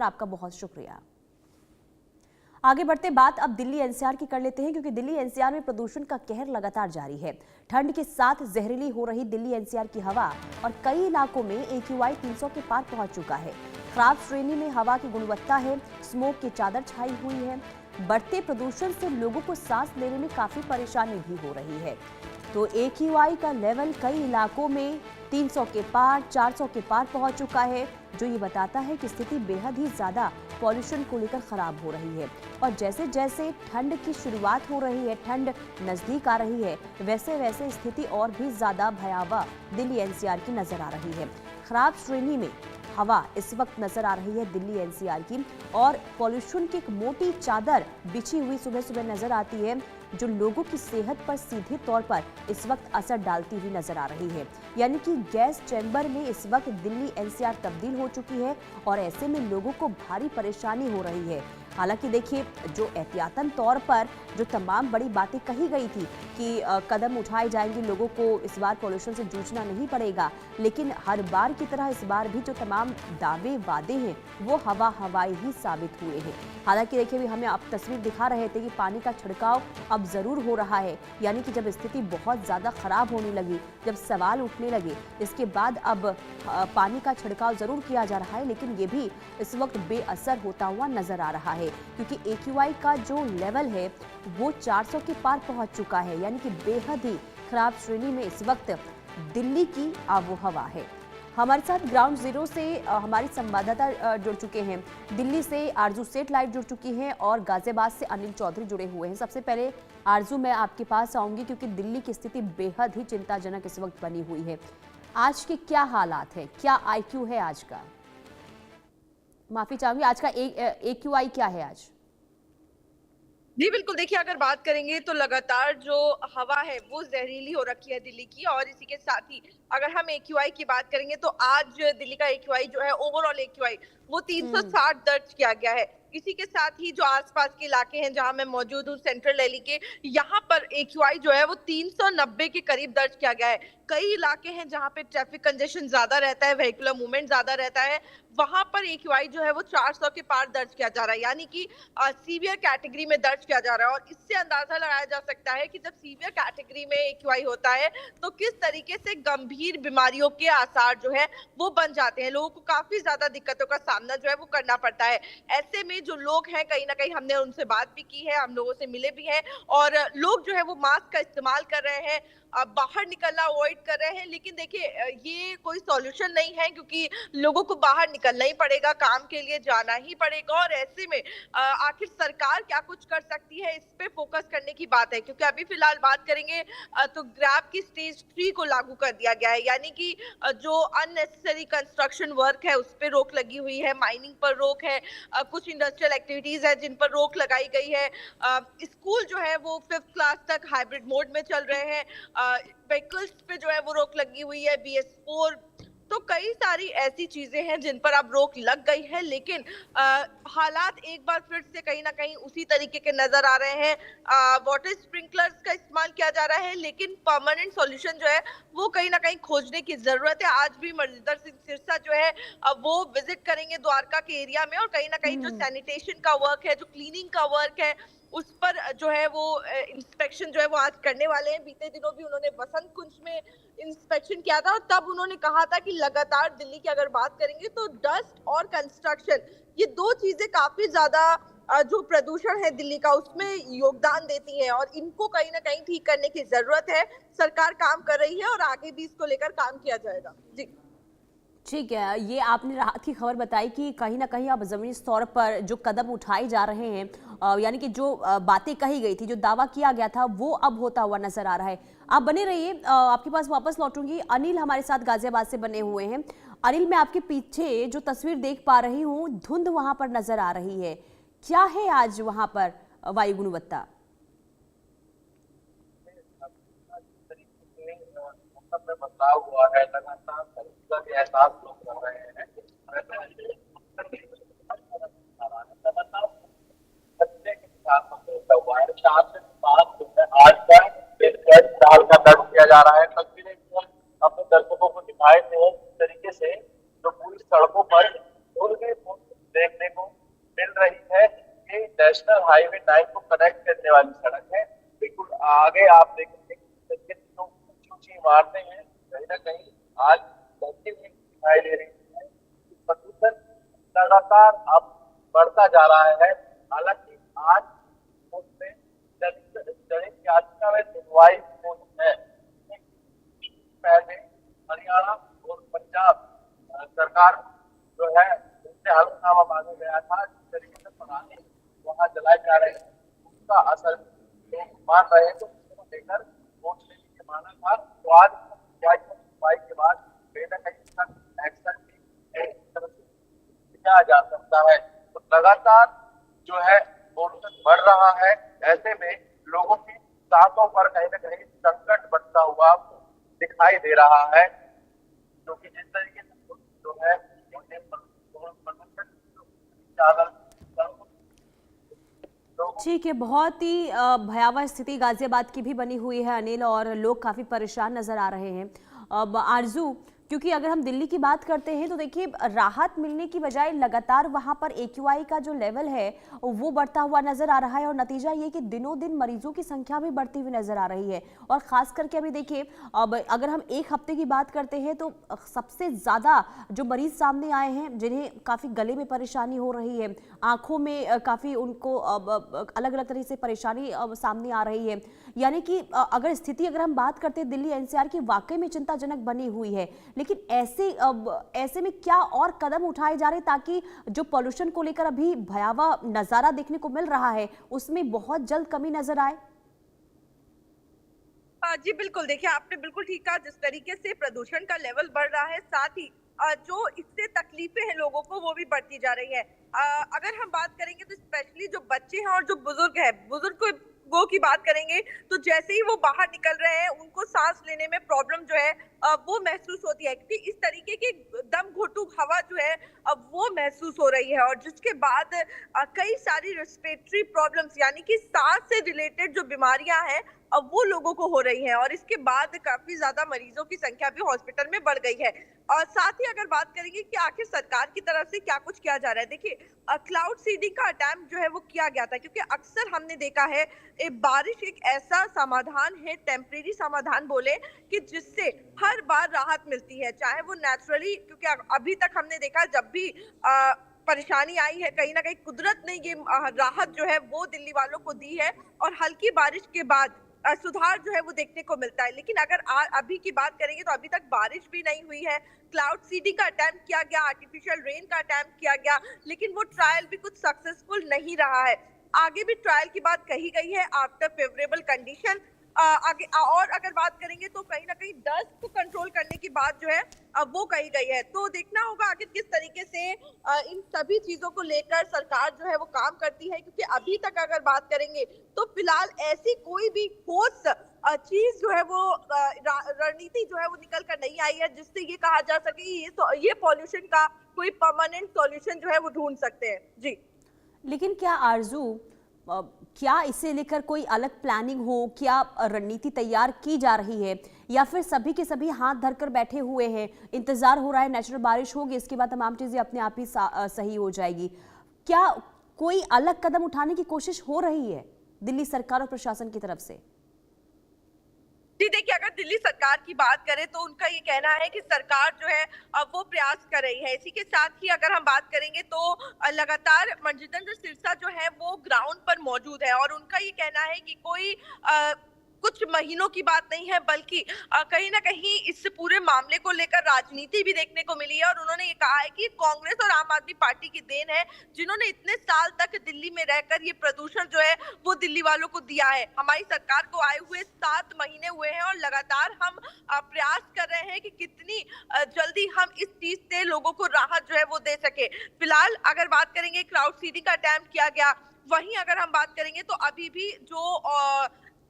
आपका बहुत शुक्रिया। आगे बढ़ते बात अब दिल्ली एनसीआर की कर लेते हैं, क्योंकि दिल्ली एनसीआर में प्रदूषण का कहर लगातार जारी है। ठंड के साथ जहरीली हो रही दिल्ली एनसीआर की हवा और कई इलाकों में AQI 300 के पार पहुंच चुका है। खराब श्रेणी में हवा की गुणवत्ता है, स्मोक की चादर छाई हुई है। बढ़ते प्रदूषण से लोगों को सांस लेने में काफी परेशानी भी हो रही है। तो AQI का लेवल कई इलाकों में 300 के पार, 400 के पार पहुंच चुका है, जो ये बताता है कि स्थिति बेहद ही ज्यादा पॉल्यूशन को लेकर खराब हो रही है। और जैसे जैसे ठंड की शुरुआत हो रही है, ठंड नजदीक आ रही है, वैसे वैसे स्थिति और भी ज्यादा भयावह दिल्ली एनसीआर की नजर आ रही है। खराब श्रेणी में हवा इस वक्त नजर आ रही है दिल्ली एनसीआर की, और पॉल्यूशन की एक मोटी चादर बिछी हुई सुबह सुबह नजर आती है, जो लोगों की सेहत पर सीधे तौर पर इस वक्त असर डालती हुई नजर आ रही है। यानी कि गैस चैम्बर में इस वक्त दिल्ली एनसीआर तब्दील हो चुकी है और ऐसे में लोगों को भारी परेशानी हो रही है। हालांकि देखिए, जो एहतियातन तौर पर जो तमाम बड़ी बातें कही गई थी कि कदम उठाए जाएंगे, लोगों को इस बार पॉल्यूशन से जूझना नहीं पड़ेगा, लेकिन हर बार की तरह इस बार भी जो तमाम दावे वादे हैं वो हवाई ही साबित हुए हैं। हालांकि देखिए, हमें आप तस्वीर दिखा रहे थे कि पानी का छिड़काव अब जरूर हो रहा है, यानी कि जब स्थिति बहुत ज्यादा खराब होने लगी, जब सवाल उठने लगे, इसके बाद अब पानी का छिड़काव जरूर किया जा रहा है, लेकिन ये भी इस वक्त बेअसर होता हुआ नजर आ रहा है, क्योंकि AQI का जो लेवल है वो 400 के पार पहुंच चुका है। यानी कि बेहद ही खराब श्रेणी में इस वक्त दिल्ली की आबोहवा है। हमारे साथ ग्राउंड जीरो से हमारी संवाददाता जुड़ चुके हैं, दिल्ली से आरजू सेठ लाइव जुड़ चुकी हैं और गाजियाबाद से अनिल चौधरी जुड़े हुए हैं। सबसे पहले आरजू, मैं आपके पास आऊंगी, क्योंकि दिल्ली की स्थिति बेहद ही चिंताजनक इस वक्त बनी हुई है। आज के क्या हालात है, क्या IQ है आज का? माफी चाहूंगी, आज का AQI क्या है आज? जी बिल्कुल, देखिए अगर बात करेंगे तो लगातार जो हवा है वो जहरीली हो रखी है दिल्ली की, और इसी के साथ ही अगर हम AQI की बात करेंगे तो आज दिल्ली का AQI जो है, ओवरऑल AQI वो 360 दर्ज किया गया है। इसी के साथ ही जो आसपास के इलाके हैं जहां मैं मौजूद हूँ, सेंट्रल दिल्ली के, यहाँ पर AQI जो है वो 390 के करीब दर्ज किया गया है। कई इलाके हैं जहां पे ट्रैफिक कंजेशन ज्यादा रहता है, वेहिकुलर मूवमेंट ज्यादा रहता है, वहां पर AQI जो है वो 400 के पार दर्ज किया जा रहा है, यानी कि सीवियर कैटेगरी में दर्ज किया जा रहा है। और इससे अंदाजा लगाया जा सकता है कि जब सीवियर कैटेगरी में AQI होता है तो किस तरीके से गंभीर बीमारियों के आसार जो है वो बन जाते हैं, लोगों को काफी ज्यादा दिक्कतों का सामना जो है वो करना पड़ता है। ऐसे में जो लोग हैं, कहीं ना कहीं हमने उनसे बात भी की है, हम लोगों से मिले भी हैं, और लोग जो है वो मास्क का इस्तेमाल कर रहे हैं, बाहर निकलना अवॉइड कर रहे हैं। लेकिन देखिए, ये कोई सॉल्यूशन नहीं है, क्योंकि लोगों को बाहर निकलना ही पड़ेगा, काम के लिए जाना ही पड़ेगा, और ऐसे में आखिर सरकार क्या कुछ कर सकती है, इस पे फोकस करने की बात है। क्योंकि अभी फिलहाल बात करेंगे तो ग्रैब की स्टेज 3 को लागू कर दिया गया है, यानी कि जो अननेसेसरी कंस्ट्रक्शन वर्क है उस पर रोक लगी हुई है, माइनिंग पर रोक है, कुछ इंडस्ट्रियल एक्टिविटीज है जिन पर रोक लगाई गई है। स्कूल जो है वो 5th क्लास तक हाइब्रिड मोड में चल रहे हैं, व्हीकल्स पे जो है वो रोक लगी हुई है, BS4, तो कई सारी ऐसी चीजें हैं जिन पर अब रोक लग गई है। लेकिन हालात एक बार फिर से कहीं ना कहीं उसी तरीके के नजर आ रहे हैं। वाटर स्प्रिंकलर्स का इस्तेमाल किया जा रहा है, लेकिन परमानेंट सॉल्यूशन जो है वो कहीं ना कहीं खोजने की जरूरत है। आज भी मर्जिंदर सिंह सिरसा जो है वो विजिट करेंगे द्वारका के एरिया में, और कहीं ना कहीं जो सैनिटेशन का वर्क है, जो क्लीनिंग का वर्क है, उस पर जो है वो इंस्पेक्शन जो है वो आज करने वाले हैं। बीते दिनों भी उन्होंने बसंत कुंज में इंस्पेक्शन किया था, और तब उन्होंने कहा था कि लगातार दिल्ली की अगर बात करेंगे तो डस्ट और कंस्ट्रक्शन, ये दो चीजें काफी ज्यादा जो प्रदूषण है दिल्ली का उसमें योगदान देती है, और इनको कहीं ना कहीं ठीक करने की जरूरत है। सरकार काम कर रही है और आगे भी इसको लेकर काम किया जाएगा। जी ठीक है, ये आपने राहत की खबर बताई कि कहीं ना कहीं अब जमीनी स्तर पर जो कदम उठाए जा रहे हैं, यानी कि जो बातें कही गई थी, जो दावा किया गया था, वो अब होता हुआ नजर आ रहा है। आप बने रहिए, आपके पास वापस लौटूंगी। अनिल हमारे साथ गाजियाबाद से बने हुए हैं। अनिल, मैं आपके पीछे जो तस्वीर देख पा रही हूँ, धुंध वहां पर नजर आ रही है, क्या है आज वहां पर वायु गुणवत्ता? बदलाव हुआ है, लगातार का एहसास लोग कर रहे हैं। आज का साल का दर्ज किया जा रहा है। तस्वीरें अपने दर्शकों को दिखाए थे, इस तरीके से जो पूरी सड़कों पर देखने को को मिल रही है। ये नेशनल हाईवे 9 को कनेक्ट करने वाली सड़क है। बिल्कुल आगे आप देखेंगे कि जो ऊंची ऊंची इमारतें हैं कहीं ना कहीं आज बढ़ती हुई दिखाई दे रही है। प्रदूषण लगातार अब बढ़ता जा रहा है। हालांकि आज उसमें जनहित याचिका में सुनवाई हुई है। पहले हरियाणा और पंजाब सरकार जो है उससे हलफनामा मांगा गया था। जिस तरीके से पराली वहां जलाए जा रहे हैं उसका असर लोग मान रहे हैं, तो इसको लेकर वोट लेने के माना था। तो आज सुनवाई के बाद कहीं ना कहीं एक्शन भी लिया जा सकता है। तो लगातार जो है पोल्यूशन बढ़ रहा है। ऐसे में लोगों की सांसों पर कहीं ना कहीं संकट बढ़ता हुआ दिखाई दे रहा है, क्योंकि जिस तरीके से जो है ठीक है, बहुत ही भयावह स्थिति गाजियाबाद की भी बनी हुई है अनिल, और लोग काफी परेशान नजर आ रहे हैं। अब आरजू, क्योंकि अगर हम दिल्ली की बात करते हैं तो देखिए राहत मिलने की बजाय लगातार वहां पर AQI का जो लेवल है वो बढ़ता हुआ नजर आ रहा है, और नतीजा ये कि दिनों दिन मरीजों की संख्या भी बढ़ती हुई नजर आ रही है। और खास करके अभी देखिए, अब अगर हम एक हफ्ते की बात करते हैं तो सबसे ज्यादा जो मरीज सामने आए हैं जिन्हें काफी गले में परेशानी हो रही है, आंखों में काफी उनको अलग अलग तरह से परेशानी सामने आ रही है। यानी कि अगर स्थिति अगर हम बात करते हैं दिल्ली NCR की, वाकई में चिंताजनक बनी हुई है। लेकिन ऐसे में क्या और कदम उठाए जा रहे ताकि जो पॉल्यूशन को लेकर अभी भयावह नजारा देखने को मिल रहा है उसमें बहुत जल्द कमी नजर आए? जी बिल्कुल, देखिए आपने बिल्कुल ठीक कहा। जिस तरीके से प्रदूषण का लेवल बढ़ रहा है, साथ ही जो इससे तकलीफें हैं लोगों को वो भी बढ़ती जा रही है। अगर हम बात करेंगे तो स्पेशली जो बच्चे हैं और जो बुजुर्ग हैं, बुजुर्गों की बात करेंगे तो जैसे ही वो बाहर निकल रहे हैं उनको सांस लेने में प्रॉब्लम जो है वो महसूस होती है, क्योंकि इस तरीके की दम घोटू हवा जो है अब वो महसूस हो रही है। और जिसके बाद कई सारी रेस्पिरेटरी प्रॉब्लम्स यानी कि सांस से रिलेटेड जो बीमारियां हैं अब वो लोगों को हो रही हैं, और इसके बाद काफी ज्यादा मरीजों की संख्या भी हॉस्पिटल में बढ़ गई है। और साथ ही अगर बात करेंगे कि आखिर सरकार की तरफ से क्या कुछ किया जा रहा है, देखिए क्लाउड सीडिंग का अटेम्प्ट जो है वो किया गया था, क्योंकि अक्सर हमने देखा है बारिश एक ऐसा समाधान है, टेम्परेरी समाधान बोले, कि जिससे हर बार राहत मिलती है, चाहे वो नेचुरली, क्योंकि अभी तक हमने देखा जब भी परेशानी आई है कहीं ना कहीं कुदरत ने ये राहत जो है वो दिल्ली वालों को दी है, और हल्की बारिश के बाद सुधार जो है वो देखने को मिलता है। लेकिन अगर अभी की बात करेंगे तो अभी तक बारिश भी नहीं हुई है। क्लाउड सीडिंग का अटेम्प्ट किया गया, आर्टिफिशियल रेन का अटेम्प्ट किया गया, लेकिन वो ट्रायल भी कुछ सक्सेसफुल नहीं रहा है। आगे भी ट्रायल की बात कही गई है आफ्टर फेवरेबल कंडीशन। आगे और अगर बात करेंगे तो कहीं ना कहीं डस्ट को कंट्रोल करने की बात जो है वो कही गई है। तो देखना होगा आखिर किस तरीके से इन सभी चीजों को लेकर सरकार जो है वो काम करती है, क्योंकि अभी तक अगर बात करेंगे तो फिलहाल ऐसी कोई भी ठोस चीज जो है वो रणनीति जो है वो निकल कर नहीं आई है जिससे ये कहा जा सके कि ये पॉल्यूशन का कोई परमानेंट सॉल्यूशन जो है वो ढूंढ सकते हैं। जी, लेकिन क्या आरजू, क्या इसे लेकर कोई अलग प्लानिंग हो, क्या रणनीति तैयार की जा रही है, या फिर सभी के सभी हाथ धरकर बैठे हुए हैं, इंतजार हो रहा है नेचुरल बारिश होगी इसके बाद तमाम चीजें अपने आप ही सही हो जाएगी? क्या कोई अलग कदम उठाने की कोशिश हो रही है दिल्ली सरकार और प्रशासन की तरफ से? जी देखिए, अगर दिल्ली सरकार की बात करें तो उनका ये कहना है कि सरकार जो है वो प्रयास कर रही है। इसी के साथ ही अगर हम बात करेंगे तो लगातार मनजिंदर सिरसा जो है वो ग्राउंड पर मौजूद है, और उनका ये कहना है कि कोई कुछ महीनों की बात नहीं है, बल्कि कहीं ना कहीं इस पूरे मामले को लेकर राजनीति भी देखने को मिली है। और उन्होंने ये कहा है कि कांग्रेस और आम आदमी पार्टी की देन है, जिन्होंने इतने साल तक दिल्ली में रहकर ये प्रदूषण जो है वो दिल्ली वालों को दिया है। हमारी सरकार को आए हुए 7 महीने हुए हैं, और लगातार हम प्रयास कर रहे हैं कि कितनी जल्दी हम इस चीज से लोगों को राहत जो है वो दे सके। फिलहाल अगर बात करेंगे क्लाउड सीडिंग का अटेम्प्ट किया गया, वहीं अगर हम बात करेंगे तो अभी भी जो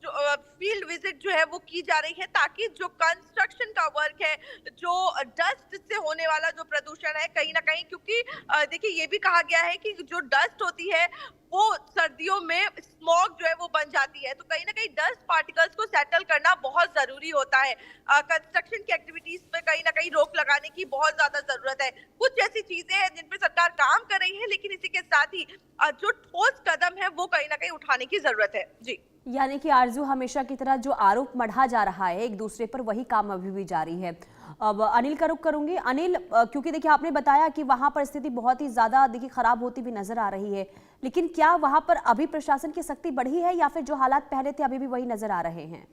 जो फील्ड विजिट जो है वो की जा रही है, ताकि जो कंस्ट्रक्शन का वर्क है, जो डस्ट से होने वाला जो प्रदूषण है कहीं ना कहीं, क्योंकि देखिए ये भी कहा गया है कि जो डस्ट होती है वो सर्दियों में स्मॉग जो है वो बन जाती है, तो कहीं ना कहीं डस्ट पार्टिकल्स को सेटल करना बहुत जरूरी होता है। कंस्ट्रक्शन की एक्टिविटीज पे कहीं ना कहीं रोक लगाने की बहुत ज्यादा जरूरत है। कुछ ऐसी चीजें हैं जिन पे सरकार काम कर रही है, लेकिन इसी के साथ ही जो ठोस कदम है वो कहीं ना कहीं उठाने की जरूरत है। जी, यानी कि आरजू, हमेशा की तरह जो आरोप मढ़ा जा रहा है एक दूसरे पर, वही काम अभी भी जारी है। अब अनिल का रुख करूंगी। अनिल, क्योंकि देखिए आपने बताया कि वहां पर स्थिति बहुत ही ज्यादा देखिए खराब होती भी नजर आ रही है, लेकिन क्या वहां पर अभी प्रशासन की सख्ती बढ़ी है या फिर जो हालात पहले थे अभी भी वही नजर आ रहे हैं?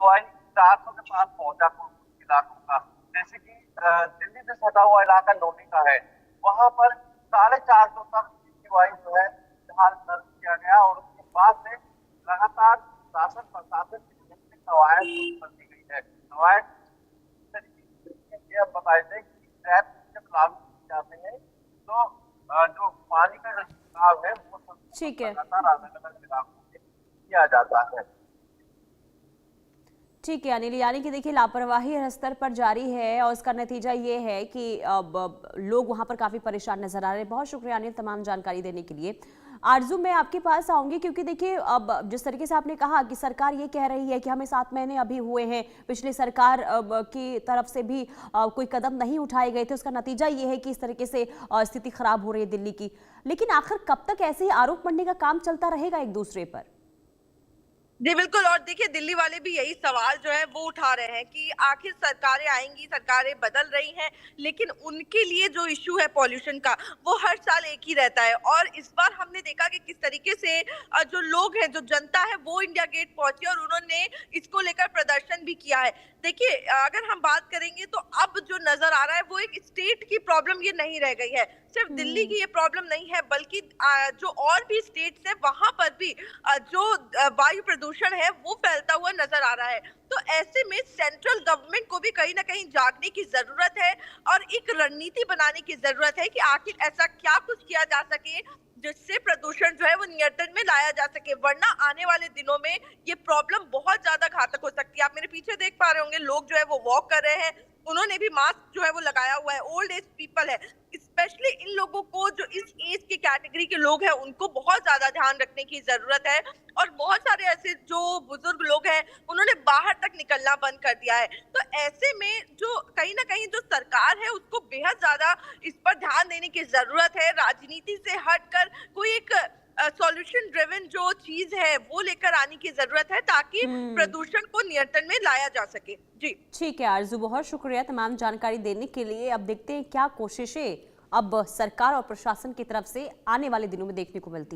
इलाकों के पास पहुंचा कुछ इलाकों का, जैसे कि दिल्ली से सटा हुआ इलाका लोनी का है, वहां पर 450 तक जो है जहाज दर्ज किया गया और उसके बाद से लगातार शासन प्रशासन की कवायद कर दी गई है। कवायद बताए थे कि ट्रैप जब लागू किए जाते हैं तो जो पानी का जो छिड़काव है वो ठीक है, लगातार अलग अलग इलाकों में किया जाता है। ठीक है अनिल, यानी कि देखिए लापरवाही हर स्तर पर जारी है और इसका नतीजा ये है कि अब लोग वहां पर काफी परेशान नजर आ रहे हैं। बहुत शुक्रिया अनिल तमाम जानकारी देने के लिए। आरजू, मैं आपके पास आऊंगी क्योंकि देखिए अब जिस तरीके से आपने कहा कि सरकार ये कह रही है कि हमें 7 महीने अभी हुए हैं, पिछली सरकार की तरफ से भी कोई कदम नहीं उठाए गए थे, उसका नतीजा ये है कि इस तरीके से स्थिति खराब हो रही है दिल्ली की। लेकिन आखिर कब तक ऐसे ही आरोप मढ़ने का काम चलता रहेगा एक दूसरे पर? जी बिल्कुल। और देखिए दिल्ली वाले भी यही सवाल जो है वो उठा रहे हैं कि आखिर सरकारें आएंगी, सरकारें बदल रही हैं, लेकिन उनके लिए जो इशू है पॉल्यूशन का वो हर साल एक ही रहता है। और इस बार हमने देखा कि किस तरीके से जो लोग हैं, जो जनता है, वो इंडिया गेट पहुंची और उन्होंने इसको लेकर प्रदर्शन भी किया है। देखिए अगर हम बात करेंगे तो अब जो नजर आ रहा है वो एक स्टेट की प्रॉब्लम ये नहीं रह गई है, सिर्फ दिल्ली की ये प्रॉब्लम नहीं है, बल्कि जो और भी स्टेट्स है वहां पर भी जो वायु प्रदूषण है वो फैलता हुआ नजर आ रहा है। तो ऐसे में सेंट्रल गवर्नमेंट को भी कहीं ना कहीं जागने की जरूरत है और एक रणनीति बनाने की जरूरत है कि आखिर ऐसा क्या कुछ किया जा सके जिससे प्रदूषण जो है वो नियंत्रण में लाया जा सके, वरना आने वाले दिनों में ये प्रॉब्लम बहुत ज्यादा घातक हो सकती है। आप मेरे पीछे देख पा रहे होंगे, लोग जो है वो वॉक कर रहे हैं, उन्होंने भी मास्क जो है वो लगाया हुआ है। ओल्ड एज पीपल है, स्पेशली इन लोगों को, जो इस एज की कैटेगरी के लोग हैं, उनको बहुत ज्यादा ध्यान रखने की जरूरत है। और बहुत सारे ऐसे जो बुजुर्ग लोग हैं उन्होंने बाहर तक निकलना बंद कर दिया है। तो ऐसे में जो कहीं ना कहीं जो सरकार है उसको बेहद ज्यादा इस पर ध्यान देने की जरूरत है। राजनीति से हटकर कोई एक सॉल्यूशन ड्रिवन जो चीज है वो लेकर आने की जरूरत है, ताकि प्रदूषण को नियंत्रण में लाया जा सके। जी ठीक है आरजू, बहुत शुक्रिया तमाम जानकारी देने के लिए। अब देखते हैं क्या कोशिशें अब सरकार और प्रशासन की तरफ से आने वाले दिनों में देखने को मिलती है।